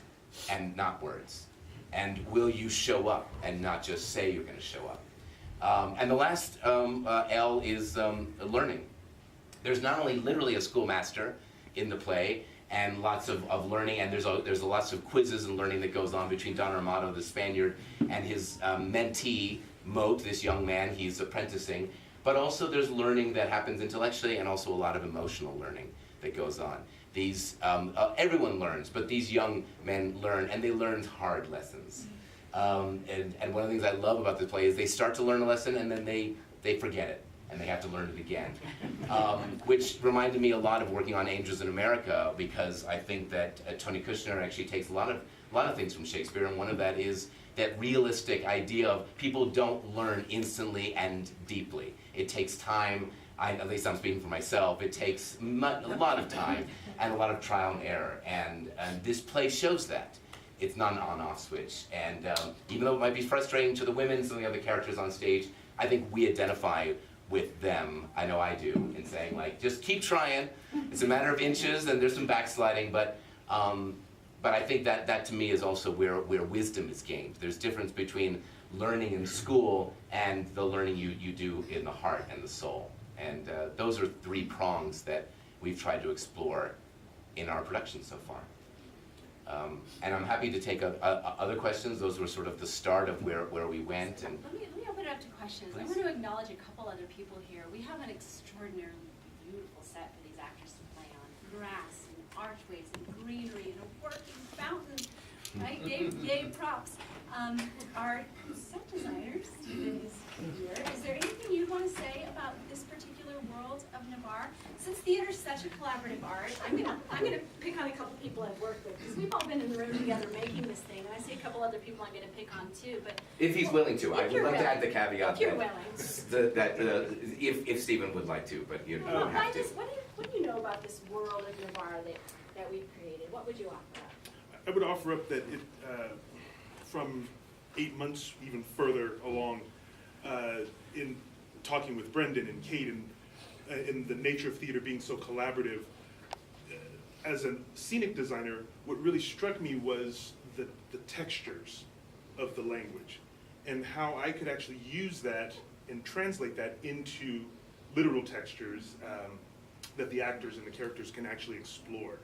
and not words. And will you show up and not just say you're going to show up? And the last L is learning. There's not only literally a schoolmaster in the play and lots of learning, and there's lots of quizzes and learning that goes on between Don Armado, the Spaniard, and his mentee, Moat, this young man he's apprenticing. But also there's learning that happens intellectually and also a lot of emotional learning that goes on. These, everyone learns, but these young men learn, and they learn hard lessons. And one of the things I love about this play is they start to learn a lesson and then they forget it, and they have to learn it again. Which reminded me a lot of working on Angels in America, because I think that Tony Kushner actually takes a lot of things from Shakespeare, and one of that is that realistic idea of people don't learn instantly and deeply. It takes time. At least I'm speaking for myself, it takes a lot of time and a lot of trial and error, and this play shows that. It's not an on-off switch, and even though it might be frustrating to the women and some of the other characters on stage, I think we identify with them, I know I do, in saying, like, just keep trying, it's a matter of inches, and there's some backsliding, but I think that to me is also where wisdom is gained. There's difference between learning in school and the learning you do in the heart and the soul. And those are 3 prongs that we've tried to explore in our production so far. And I'm happy to take other questions. Those were sort of the start of where we went. And Let me open it up to questions. Please. I want to acknowledge a couple other people here. We have an extraordinarily beautiful set for these actors to play on. Grass and archways and greenery and a working fountain. Right? Yay, props. Our set designer, Stephen, is here. Is there anything you'd want to say about this particular world of Navarre? Since theater is such a collaborative art, I'm gonna pick on a couple people I've worked with, because we've all been in the room together making this thing, and I see a couple other people I'm gonna pick on too. But if he's willing to, I would like to add the caveat if you're willing. that if Stephen would like to, but you Well, don't have to. what do you know about this world of Navarre that we've created? What would you offer up? I would offer up that it, from 8 months even further along, in talking with Brendon and Kate, and in the nature of theater being so collaborative, as a scenic designer, what really struck me was the textures of the language, and how I could actually use that and translate that into literal textures that the actors and the characters can actually explore.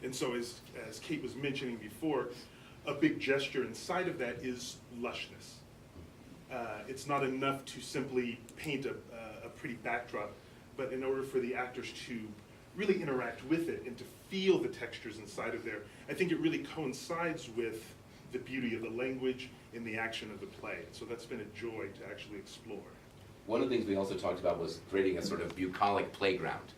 And so as Kate was mentioning before, a big gesture inside of that is lushness. It's not enough to simply paint a pretty backdrop, but in order for the actors to really interact with it and to feel the textures inside of there, I think it really coincides with the beauty of the language and the action of the play. So that's been a joy to actually explore. One of the things we also talked about was creating a sort of bucolic playground.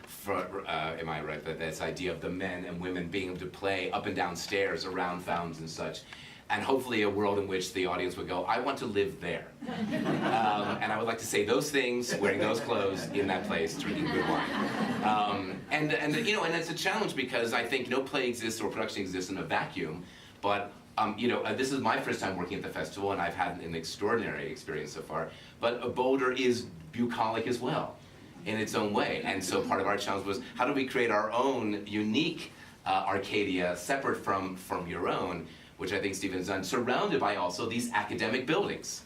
For, am I right, that this idea of the men and women being able to play up and down stairs around fountains and such, and hopefully a world in which the audience would go, I want to live there. And I would like to say those things, wearing those clothes, in that place, drinking good wine. And it's a challenge because I think no play exists or production exists in a vacuum, but this is my first time working at the festival, and I've had an extraordinary experience so far, but Boulder is bucolic as well, in its own way. And so part of our challenge was, how do we create our own unique Arcadia, separate from your own, which I think Stephen's done, surrounded by also these academic buildings,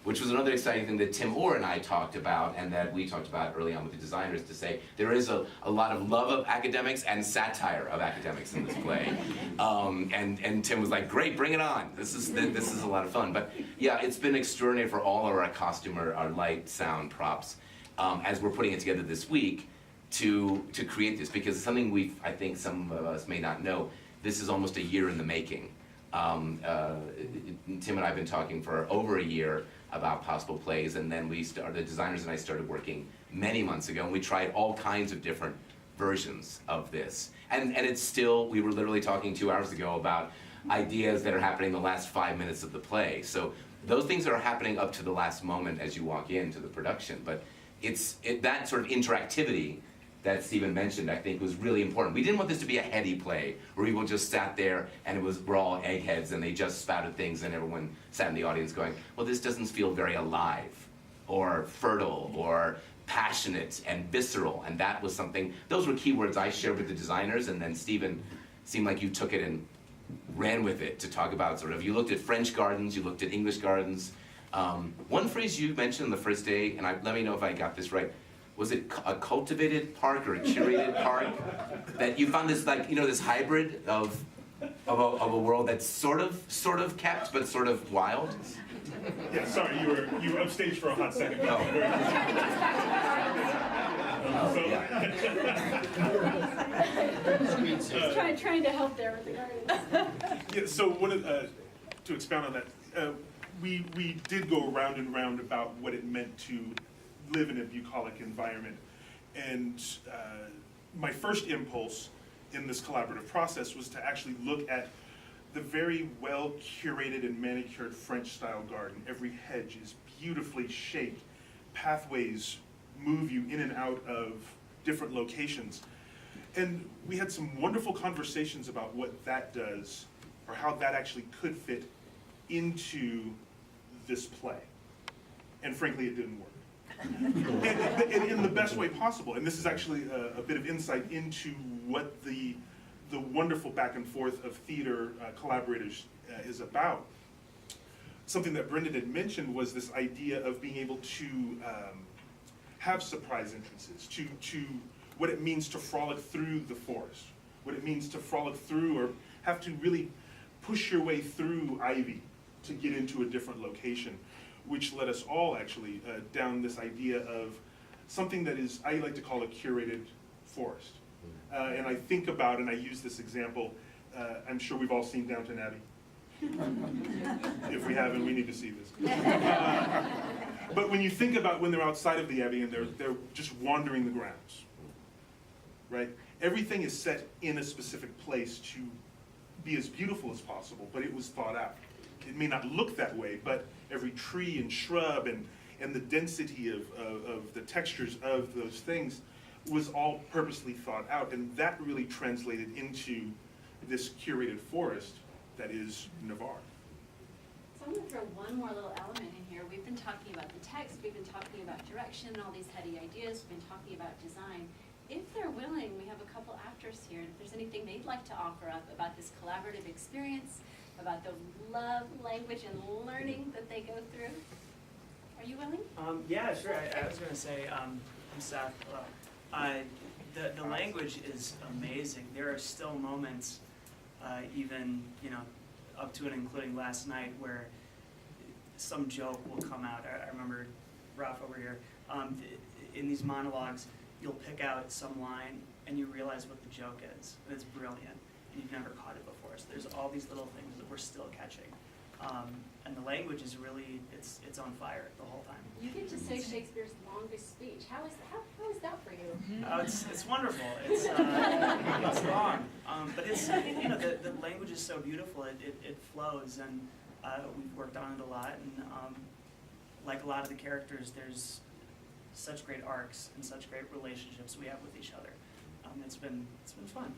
which was another exciting thing that Tim Orr and I talked about, and that we talked about early on with the designers, to say there is a lot of love of academics and satire of academics in this play. And Tim was like, great, bring it on. This is a lot of fun. But yeah, it's been extraordinary for all of our costume, our light, sound, props, as we're putting it together this week to create this, because it's something I think some of us may not know, this is almost a year in the making. Tim and I have been talking for over a year about possible plays, and then the designers and I started working many months ago, and we tried all kinds of different versions of this. And it's still, we were literally talking 2 hours ago about ideas that are happening the last 5 minutes of the play. So those things are happening up to the last moment as you walk into the production, but that sort of interactivity that Stephen mentioned, I think, was really important. We didn't want this to be a heady play where people just sat there and we're all eggheads and they just spouted things and everyone sat in the audience going, well, this doesn't feel very alive or fertile or passionate and visceral. And that was something, those were keywords I shared with the designers, and then Stephen, seemed like you took it and ran with it to talk about sort of, you looked at French gardens, you looked at English gardens. One phrase you mentioned on the first day, and let me know if I got this right, was it a cultivated park or a curated park? That you found this, like, this hybrid of a world that's sort of kept, but sort of wild? Yeah, sorry, you were upstage for a hot second. Oh. Trying to help there with the gardens. Yeah, so to expound on that, we did go round and round about what it meant to live in a bucolic environment. And my first impulse in this collaborative process was to actually look at the very well curated and manicured French style garden. Every hedge is beautifully shaped. Pathways move you in and out of different locations. And we had some wonderful conversations about what that does, or how that actually could fit into this play. And frankly, it didn't work. and in the best way possible. And this is actually a bit of insight into what the wonderful back and forth of theater collaborators is about. Something that Brendon had mentioned was this idea of being able to have surprise entrances, to what it means to frolic through the forest, what it means to frolic through or have to really push your way through ivy to get into a different location, which led us all actually down this idea of something that is, I like to call a curated forest. And I think about, and I use this example, I'm sure we've all seen Downton Abbey. If we haven't, we need to see this. But when you think about when they're outside of the Abbey and they're just wandering the grounds, right? Everything is set in a specific place to be as beautiful as possible, but it was thought out. It may not look that way, but every tree and shrub and the density of the textures of those things was all purposely thought out, and that really translated into this curated forest that is Navarre. So I'm going to throw one more little element in here. We've been talking about the text, we've been talking about direction, all these heady ideas, we've been talking about design. If they're willing, we have a couple actors here, and if there's anything they'd like to offer up about this collaborative experience, about the love, language, and learning that they go through. Are you willing? Yeah, sure. I was going to say, I'm Seth. The language is amazing. There are still moments, even up to and including last night, where some joke will come out. I remember Ralph over here in these monologues. you'll pick out some line and you realize what the joke is, and it's brilliant, and you've never caught it before. So there's all these little things that we're still catching. And the language is really, it's on fire the whole time. You get to say Shakespeare's longest speech. How is that for you? Oh, it's wonderful. It's long, but it's the language is so beautiful. It flows, and we've worked on it a lot. And like a lot of the characters, there's such great arcs and such great relationships we have with each other. It's been fun.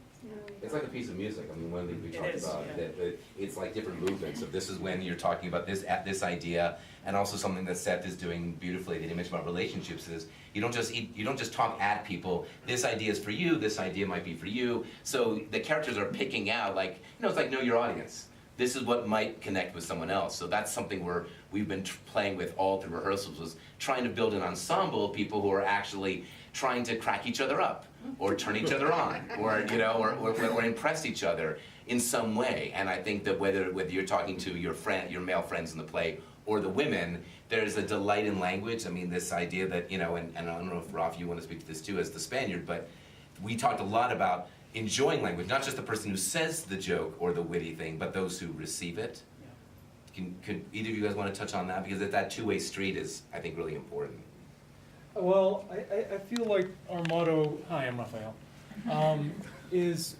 It's like a piece of music. I mean, one of the things we It talked is, about, yeah. that it's like different movements. So this is when you're talking about this idea, and also something that Seth is doing beautifully that he mentioned about relationships is you don't just talk at people. This idea is for you. This idea might be for you. So the characters are picking out, like, it's like know your audience. This is what might connect with someone else. So that's something we've been playing with all through rehearsals, was trying to build an ensemble of people who are actually trying to crack each other up, or turn each other on, or or impress each other in some way. And I think that whether you're talking to your male friends in the play, or the women, there's a delight in language. I mean, this idea that, and I don't know if Ralph, you want to speak to this too as the Spaniard, but we talked a lot about enjoying language, not just the person who says the joke or the witty thing, but those who receive it. Yeah. Could either of you guys want to touch on that? Because that two-way street is, I think, really important. Well, I feel like our motto, hi, I'm Raphael, it's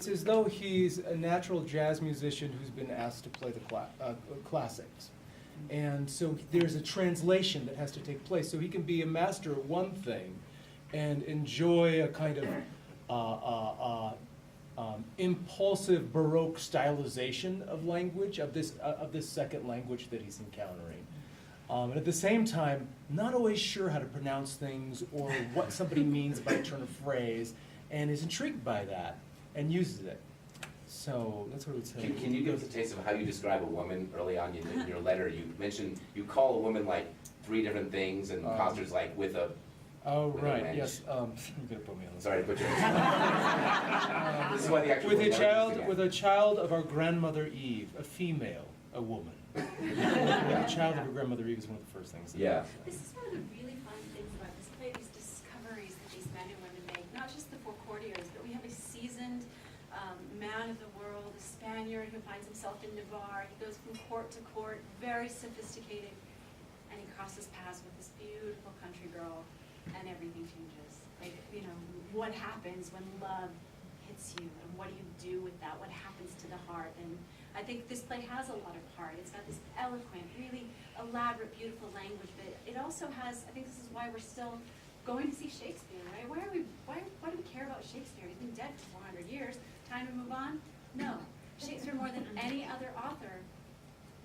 as though he's a natural jazz musician who's been asked to play the classics. And so there's a translation that has to take place. So he can be a master at one thing and enjoy a kind of impulsive Baroque stylization of language, of this second language that he's encountering. And at the same time, not always sure how to pronounce things or what somebody means by a turn of phrase, and is intrigued by that and uses it. So that's what I would say. Can you give us a taste of how you describe a woman early on in your letter? You mentioned you call a woman like 3 different things, and Coster's like with a. Oh, with right, a wench. yes. You're gonna put me on the Sorry to put you on the spot. This is why the actual with a child of our grandmother Eve, a female, a woman. The child of her grandmother Eve is one of the first things. Yeah. This is one of the really fun things about this play, these discoveries that these men and women make, not just the 4 courtiers, but we have a seasoned man of the world, a Spaniard who finds himself in Navarre. He goes from court to court, very sophisticated, and he crosses paths with this beautiful country girl, and everything changes. Like, what happens when love hits you, and what do you do with that? What happens to the heart? And I think this play has a lot of heart. It's got this eloquent, really elaborate, beautiful language, but it also has, I think this is why we're still going to see Shakespeare, right? Why do we care about Shakespeare? He's been dead for 400 years. Time to move on? No. Shakespeare, more than any other author,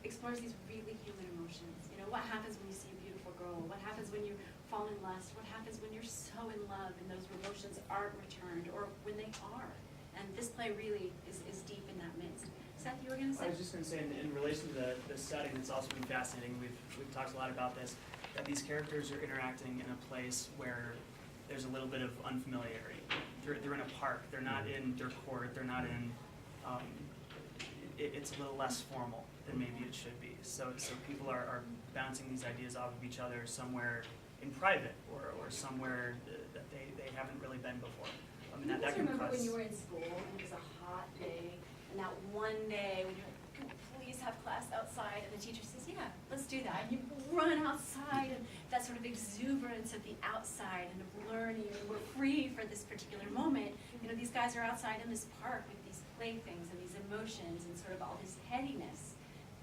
explores these really human emotions. What happens when you see a beautiful girl? What happens when you fall in lust? What happens when you're so in love and those emotions aren't returned, or when they are? And this play really is deep in that midst. Seth, you were going to say? I was just going to say, in relation to the setting, it's also been fascinating. We've talked a lot about this, that these characters are interacting in a place where there's a little bit of unfamiliarity. They're in a park. They're not in their court. They're not in. It's a little less formal than maybe it should be. So people are bouncing these ideas off of each other somewhere in private, or somewhere that they haven't really been before. I mean, that can remember cause. when you were in school and it was a hot day, and that one day when you're like, can we please have class outside? And the teacher says, yeah, let's do that. And you run outside, and that sort of exuberance of the outside and of learning, and we're free for this particular moment. These guys are outside in this park with these playthings and these emotions and sort of all this headiness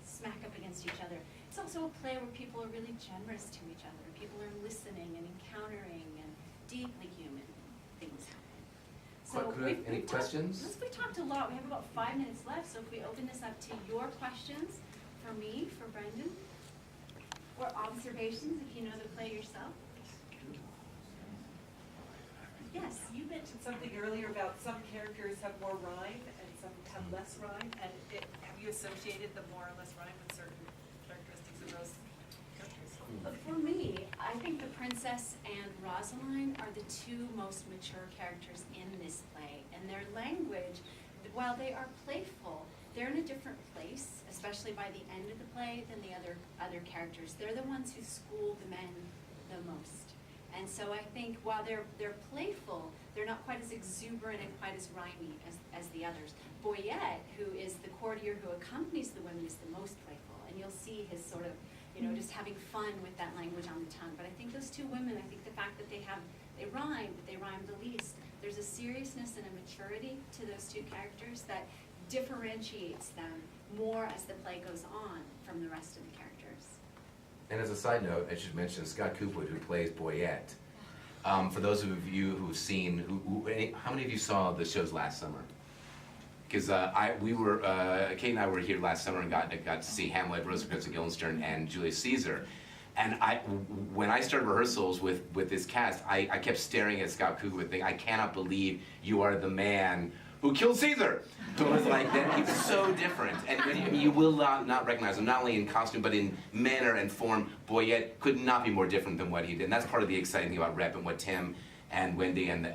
smack up against each other. It's also a play where people are really generous to each other. People are listening and encountering, and deeply human things happen. So Any questions? We talked a lot. We have about 5 minutes left, so if we open this up to your questions for me, for Brendon, or observations if you know the play yourself. Yes? You mentioned something earlier about some characters have more rhyme and some have less rhyme, and have you associated the more or less rhyme with certain characteristics of those characters? For me, I think the princess and Rosaline are the 2 most mature characters in this play. And their language, while they are playful, they're in a different place, especially by the end of the play, than the other characters. They're the ones who school the men the most. And And so I think while they're playful, they're not quite as exuberant and quite as rhymey as the others. Boyette, who is the courtier who accompanies the women, is the most playful, and you'll see his sort of, just having fun with that language on the tongue. But I think those two women, I think the fact that they rhyme, but they rhyme the least. There's a seriousness and a maturity to those two characters that differentiates them more as the play goes on from the rest of the characters. And as a side note, I should mention Scott Coopwood, who plays Boyette. For those of you who've seen, how many of you saw the shows last summer? Because Kate and I were here last summer and got to see Hamlet, Rosencrantz and Guildenstern, and Julius Caesar. And when I started rehearsals with this cast, I kept staring at Scott Coopwood thinking, I cannot believe you are the man who killed Caesar. So it was like that. He's so different, and you will not recognize him, not only in costume but in manner and form. Boyette could not be more different than what he did. And that's part of the exciting thing about Rep and what Tim and Wendy and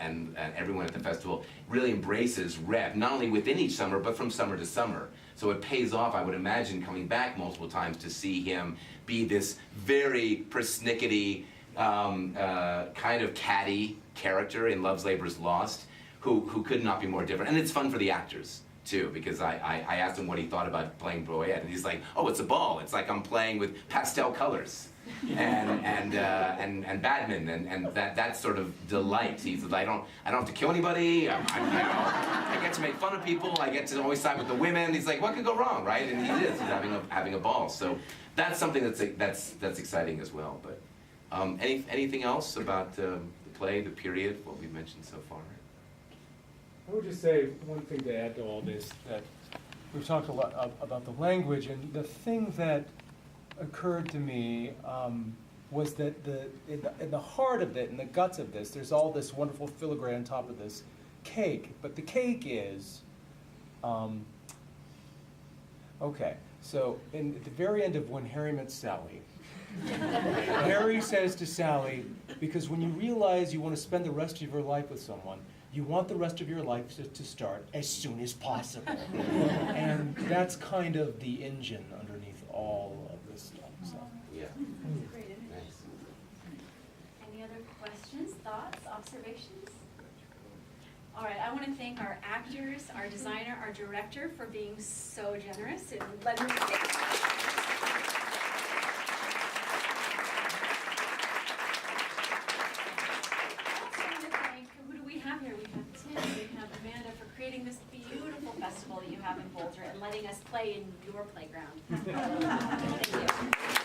everyone at the festival really embraces Rep, not only within each summer but from summer to summer. So it pays off, I would imagine, coming back multiple times to see him be this very persnickety, kind of catty character in Love's Labour's Lost, who could not be more different. And it's fun for the actors, too, because I asked him what he thought about playing Boyette, and he's like, oh, it's a ball. It's like I'm playing with pastel colors and Batman, and that sort of delight. He says, I don't have to kill anybody. I get to make fun of people. I get to always side with the women. He's like, what could go wrong, right? And he is. He's having a ball. So that's something that's exciting as well. But anything else about the play, the period, what we've mentioned so far? I would just say one thing to add to all this, that we've talked a lot about the language, and the thing that occurred to me was that in the heart of it, in the guts of this, there's all this wonderful filigree on top of this cake, but the cake is, okay, so at the very end of When Harry Met Sally, Harry says to Sally, because when you realize you want to spend the rest of your life with someone, you want the rest of your life to start as soon as possible. And that's kind of the engine underneath all of this stuff. So. Yeah. That's a great image. Nice. Any other questions, thoughts, observations? All right, I want to thank our actors, our designer, our director for being so generous and letting me here. We have Tim, we have Amanda for creating this beautiful festival that you have in Boulder and letting us play in your playground. Thank you.